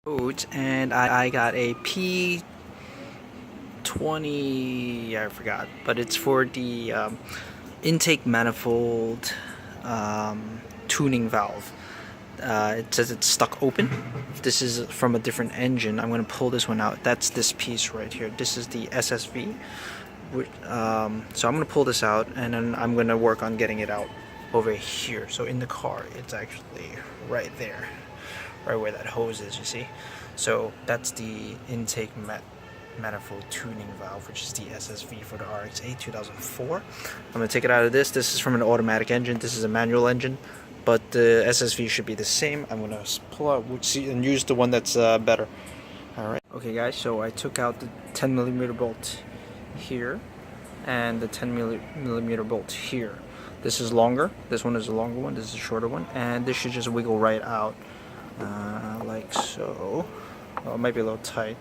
And I got a P20, I forgot, but it's for the intake manifold tuning valve. It says it's stuck open. This is from a different engine. I'm going to pull this one out. That's this piece right here. This is the SSV. So I'm going to pull this out, and then I'm going to work on getting it out over here. So in the car, it's actually right there, right where that hose is, you see. So that's the intake manifold tuning valve, which is the SSV for the RX-8 2004. I'm going to take it out of this. This is from an automatic engine. This is a manual engine, but the SSV should be the same. I'm going to pull out and use the one that's better. Alright. Okay guys, so I took out the 10mm bolt here and the 10mm bolt here. This is longer. This one is a longer one. This is a shorter one, and this should just wiggle right out like so. Well, it might be a little tight,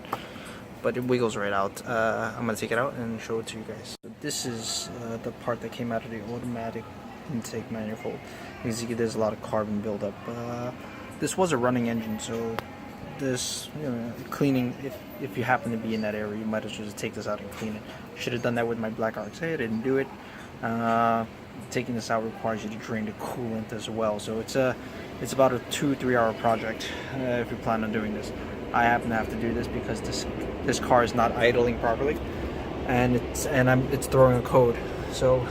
but it wiggles right out. I'm gonna take it out and show it to you guys. So this is the part that came out of the automatic intake manifold. You can see there's a lot of carbon buildup. This was a running engine, so this, cleaning, if you happen to be in that area, you might as well just take this out and clean it. Should have done that with my black RX-8. I didn't do it. Taking this out requires you to drain the coolant as well, so it's about a 2-3 hour project if you plan on doing this. I happen to have to do this because this car is not idling properly, and it's throwing a code. So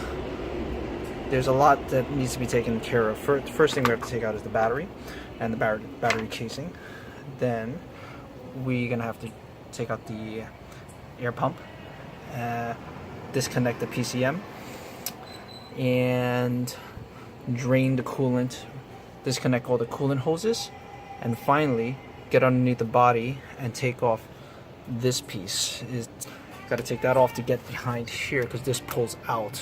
there's a lot that needs to be taken care of. First thing we have to take out is the battery and the battery casing. Then we're gonna have to take out the air pump, disconnect the PCM, and drain the coolant, disconnect all the coolant hoses, and finally get underneath the body and take off this piece. Got to take that off to get behind here, because this pulls out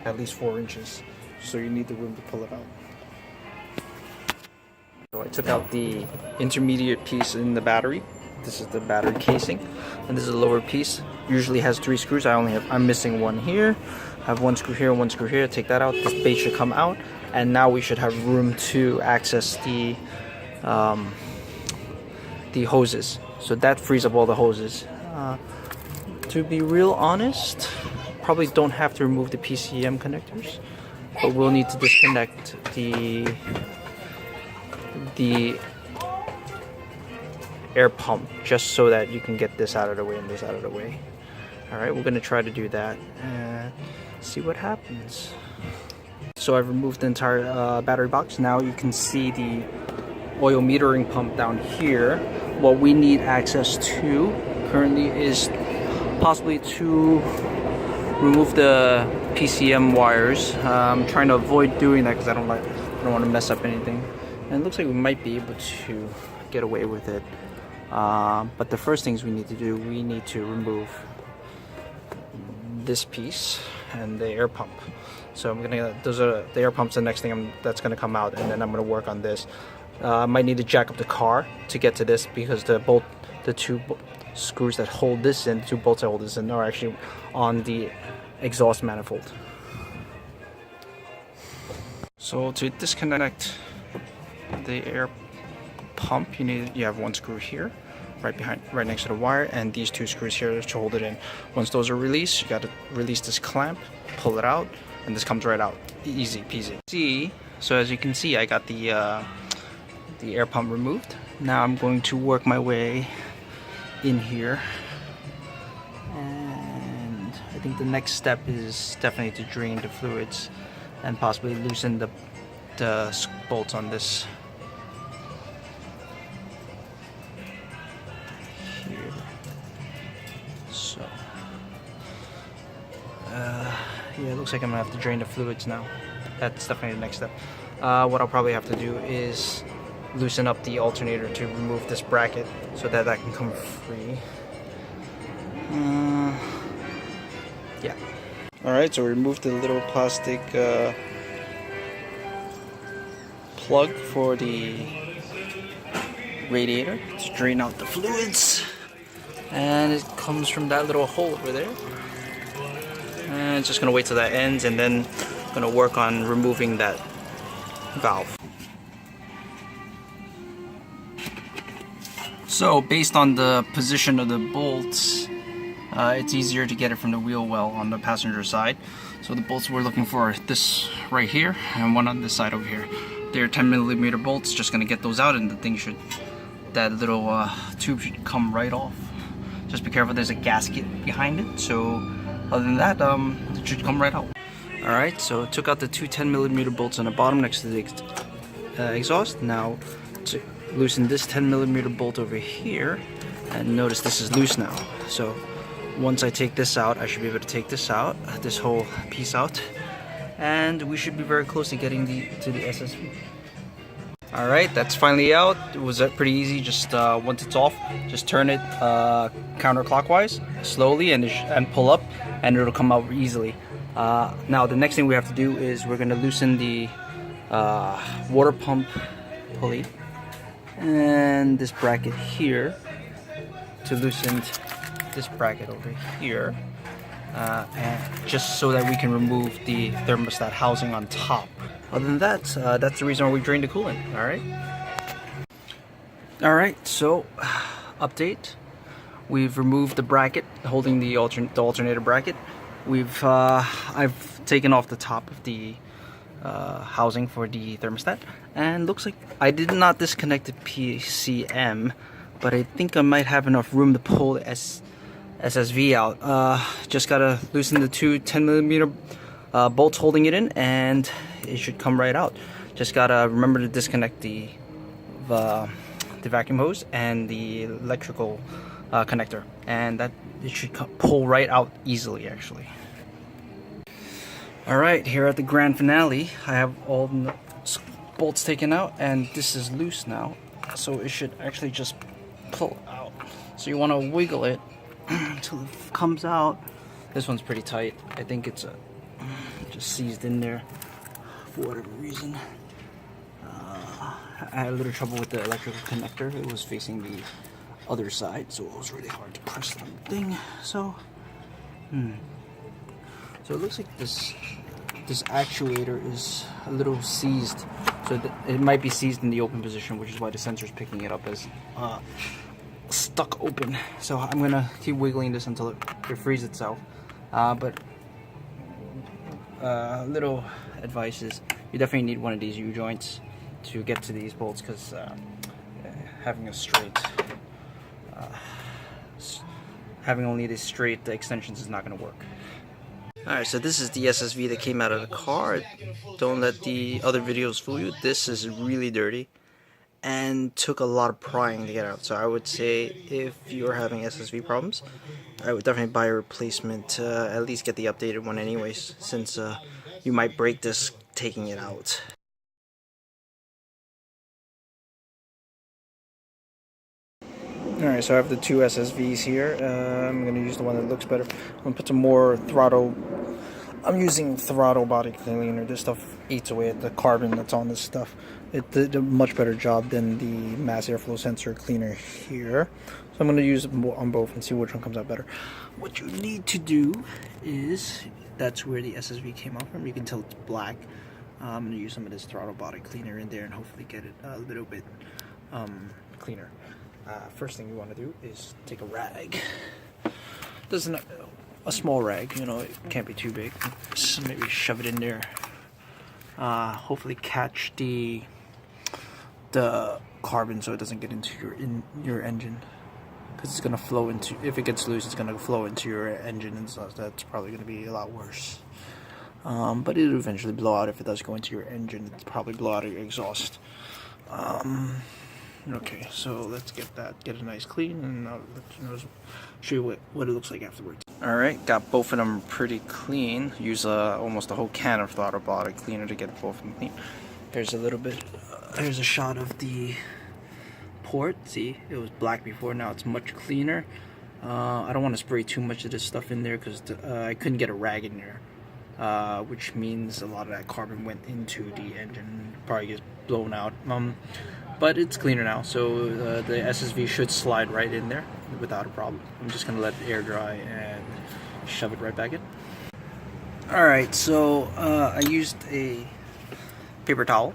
at least 4 inches, so you need the room to pull it out. So I took out the intermediate piece in the battery. This is the battery casing, and this is a lower piece. Usually has 3 screws. I'm missing one here. I have 1 screw here, 1 screw here. Take that out. This base should come out, and now we should have room to access the hoses. So that frees up all the hoses. To be real honest, probably don't have to remove the PCM connectors, but we'll need to disconnect the air pump just so that you can get this out of the way and this out of the way. Alright, we're gonna try to do that and see what happens. So I've removed the entire battery box. Now you can see the oil metering pump down here. What we need access to currently is possibly to remove the PCM wires. I'm trying to avoid doing that because I don't want to mess up anything. And it looks like we might be able to get away with it. But the first things we need to do, we need to remove this piece and the air pump. So the air pump's the next thing that's gonna come out, and then I'm gonna work on this. I might need to jack up the car to get to this, because the 2 screws that hold this in, 2 bolts that hold this in, are actually on the exhaust manifold. So to disconnect the air pump, you have 1 screw here, right next to the wire, and these 2 screws here to hold it in. Once those are released, you got to release this clamp, pull it out, and this comes right out. Easy peasy. So as you can see, I got the air pump removed. Now I'm going to work my way in here, and I think the next step is definitely to drain the fluids and possibly loosen the bolts on this here. So yeah, it looks like I'm gonna have to drain the fluids now. That's definitely the next step. What I'll probably have to do is loosen up the alternator to remove this bracket so that can come free. Yeah. Alright, so we removed the little plastic plug for the radiator to drain out the fluids, and it comes from that little hole over there. And it's just gonna wait till that ends, and then I'm gonna work on removing that valve. So based on the position of the bolts, it's easier to get it from the wheel well on the passenger side. So the bolts we're looking for are this right here and one on this side over here. They're 10mm bolts, just gonna get those out and the thing should, that little tube should come right off. Just be careful, there's a gasket behind it, so other than that, it should come right out. Alright, so took out the two 10mm bolts on the bottom next to the exhaust. Now to loosen this 10mm bolt over here, and notice this is loose now. So once I take this out, I should be able to take this out, this whole piece out, and we should be very close to getting to the SSV. Alright, that's finally out. It was pretty easy. Just once it's off, just turn it counterclockwise slowly and pull up, and it'll come out easily. Now the next thing we have to do is we're going to loosen the water pump pulley and this bracket here to loosen this bracket over here, and just so that we can remove the thermostat housing on top. Other than that, that's the reason why we drained the coolant. Alright, so update. We've removed the bracket holding the alternator bracket. I've taken off the top of the housing for the thermostat, and looks like I did not disconnect the PCM, but I think I might have enough room to pull the SSV out. Just gotta loosen the two 10mm bolts holding it in, and it should come right out. Just gotta remember to disconnect the vacuum hose and the electrical connector, and that it should pull right out easily actually. Alright, here at the grand finale, I have all the bolts taken out, and this is loose now, so it should actually just pull out. So you want to wiggle it until it comes out. This one's pretty tight. I think it's just seized in there for whatever reason. I had a little trouble with the electrical connector. It was facing the other side, so it was really hard to press the thing. So it looks like this actuator is a little seized, so it might be seized in the open position, which is why the sensor's picking it up as stuck open. So I'm gonna keep wiggling this until it frees itself. But little advice is you definitely need one of these U-joints to get to these bolts, because having only these straight extensions is not going to work. Alright, so this is the SSV that came out of the car. Don't let the other videos fool you. This is really dirty and took a lot of prying to get out. So I would say if you're having SSV problems, I would definitely buy a replacement. At least get the updated one anyways, since you might break this taking it out. Alright, so I have the two SSVs here. I'm going to use the one that looks better. I'm going to put some more throttle. I'm using throttle body cleaner. This stuff eats away at the carbon that's on this stuff. It did a much better job than the mass airflow sensor cleaner here. So I'm going to use it on both and see which one comes out better. What you need to do is, that's where the SSV came out from. You can tell it's black. I'm going to use some of this throttle body cleaner in there and hopefully get it a little bit cleaner. First thing you want to do is take a rag. Doesn't a small rag, you know, it can't be too big. Just maybe shove it in there. Hopefully catch the carbon so it doesn't get into your engine, because it's gonna flow into. If it gets loose, it's gonna flow into your engine, and so that's probably gonna be a lot worse. But it'll eventually blow out. If it does go into your engine, it'll probably blow out of your exhaust. Okay, so let's get it nice clean, and I'll show you what it looks like afterwards. Alright, got both of them pretty clean. Use almost a whole can of throttle body cleaner to get both of them clean. There's a little bit, here's a shot of the port. See, it was black before, now it's much cleaner. I don't want to spray too much of this stuff in there because I couldn't get a rag in there, which means a lot of that carbon went into the engine, probably gets blown out. But it's cleaner now, so the SSV should slide right in there without a problem. I'm just going to let it air dry and shove it right back in. Alright, so I used a paper towel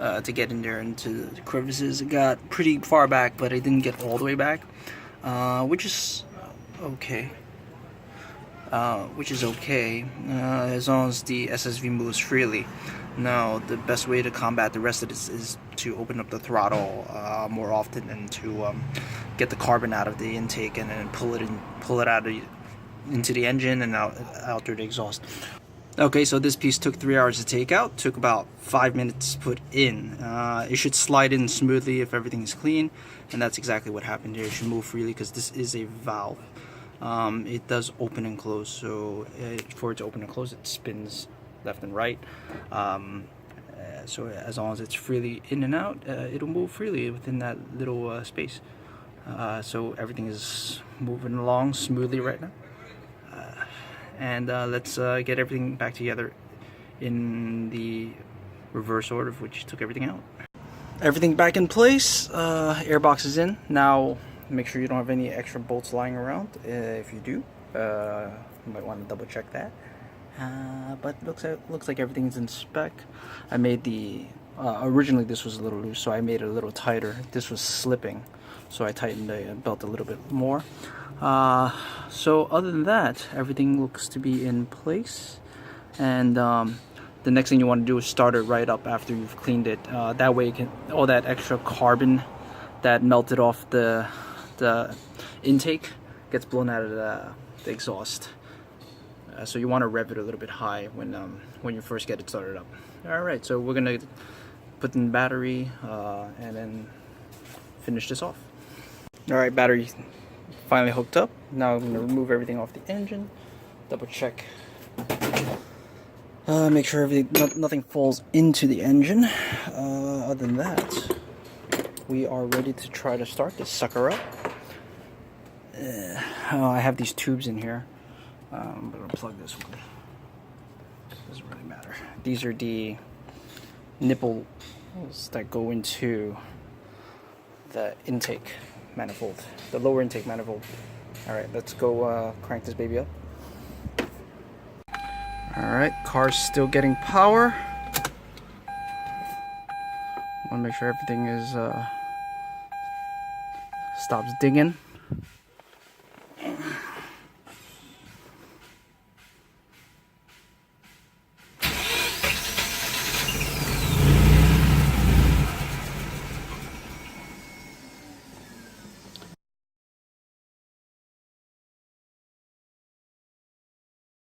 to get in there into the crevices. It got pretty far back, but I didn't get all the way back, which is okay. As long as the SSV moves freely. Now, the best way to combat the rest of this is to open up the throttle more often, and to get the carbon out of the intake, and then pull it out into the engine and out through the exhaust. Okay, so this piece took 3 hours to take out, took about 5 minutes to put in. It should slide in smoothly if everything is clean, and that's exactly what happened here. It should move freely because this is a valve. It does open and close, so for it to open and close, it spins left and right. So as long as it's freely in and out, it'll move freely within that little space. So everything is moving along smoothly right now. And let's get everything back together in the reverse order of which took everything out. Everything back in place, airbox is in. Now make sure you don't have any extra bolts lying around. If you do, you might want to double check that. But looks like everything's in spec. I made the originally this was a little loose, so I made it a little tighter. This was slipping, so I tightened the belt a little bit more. So other than that, everything looks to be in place, and the next thing you want to do is start it right up after you've cleaned it. That way, all that extra carbon that melted off the intake gets blown out of the exhaust. So you want to rev it a little bit high when you first get it started up. Alright, so we're gonna put in the battery and then finish this off. Alright, battery finally hooked up. Now I'm gonna remove everything off the engine, double check, make sure nothing falls into the engine. Other than that, we are ready to try to start this sucker up. I have these tubes in here. I'm going to plug this one. Doesn't really matter. These are the nipples that go into the intake manifold, the lower intake manifold. Alright, let's go crank this baby up. Alright, car's still getting power. Want to make sure everything is stops dinging.